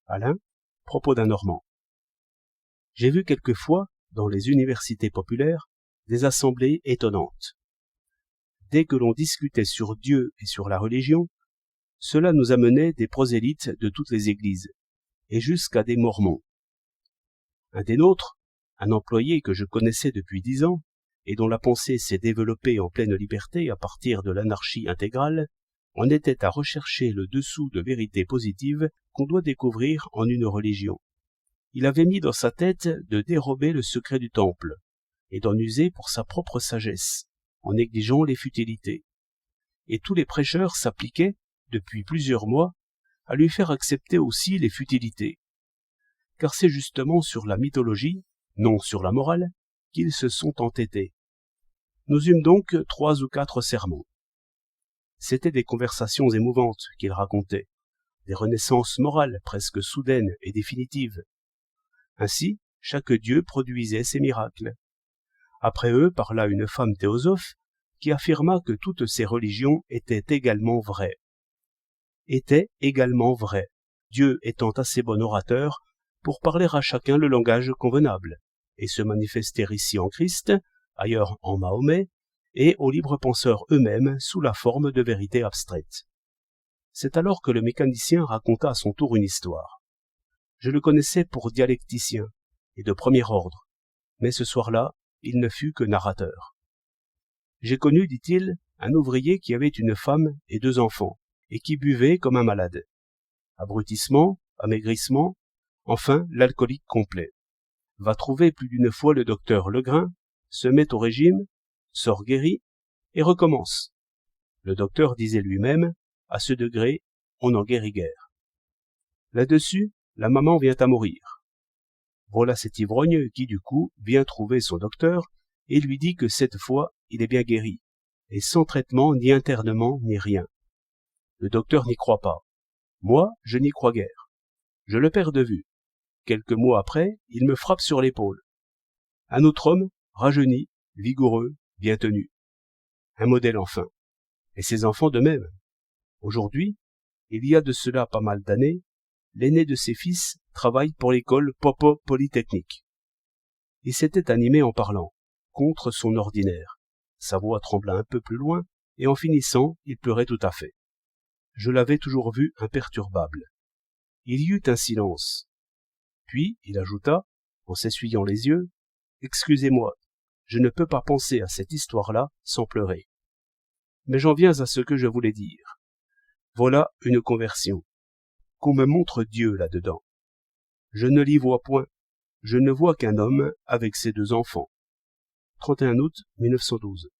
Alain, propos d'un Normand. J'ai vu quelquefois, dans les universités populaires, des assemblées étonnantes. Dès que l'on discutait sur Dieu et sur la religion, cela nous amenait des prosélytes de toutes les églises, et jusqu'à des mormons. Un des nôtres, un employé que je connaissais depuis 10 ans, et dont la pensée s'est développée en pleine liberté à partir de l'anarchie intégrale, en était à rechercher le dessous de vérité positive qu'on doit découvrir en une religion. Il avait mis dans sa tête de dérober le secret du temple, et d'en user pour sa propre sagesse, en négligeant les futilités. Et tous les prêcheurs s'appliquaient, depuis plusieurs mois, à lui faire accepter aussi les futilités. Car c'est justement sur la mythologie, non sur la morale, qu'ils se sont entêtés. Nous eûmes donc 3 ou 4 sermons. C'étaient des conversations émouvantes qu'il racontait, des renaissances morales presque soudaines et définitives. Ainsi, chaque dieu produisait ses miracles. Après eux parla une femme théosophe qui affirma que toutes ces religions étaient également vraies. Dieu étant assez bon orateur pour parler à chacun le langage convenable, et se manifester ici en Christ, ailleurs en Mahomet, et aux libres penseurs eux-mêmes sous la forme de vérités abstraites. C'est alors que le mécanicien raconta à son tour une histoire. Je le connaissais pour dialecticien, et de premier ordre, mais ce soir-là, il ne fut que narrateur. J'ai connu, dit-il, un ouvrier qui avait une femme et 2 enfants, et qui buvait comme un malade. Abrutissement, amaigrissement, enfin l'alcoolique complet. Va trouver plus d'une fois le docteur Legrain, se met au régime, sort guéri, et recommence. Le docteur disait lui-même, à ce degré, on n'en guérit guère. Là-dessus, la maman vient à mourir. Voilà cet ivrogne qui, du coup, vient trouver son docteur et lui dit que cette fois, il est bien guéri, et sans traitement, ni internement, ni rien. Le docteur n'y croit pas. Moi, je n'y crois guère. Je le perds de vue. Quelques mois après, il me frappe sur l'épaule. Un autre homme, rajeuni, vigoureux, bien tenu. Un modèle enfin. Et ses enfants de même. Aujourd'hui, il y a de cela pas mal d'années, l'aîné de ses fils travaille pour l'école Polytechnique. Il s'était animé en parlant, contre son ordinaire. Sa voix trembla un peu plus loin, et en finissant, il pleurait tout à fait. Je l'avais toujours vu imperturbable. Il y eut un silence. Puis, il ajouta, en s'essuyant les yeux, « Excusez-moi, je ne peux pas penser à cette histoire-là sans pleurer. Mais j'en viens à ce que je voulais dire. Voilà une conversion. Qu'on me montre Dieu là-dedans. Je ne l'y vois point. Je ne vois qu'un homme avec ses 2 enfants. 31 août 1912.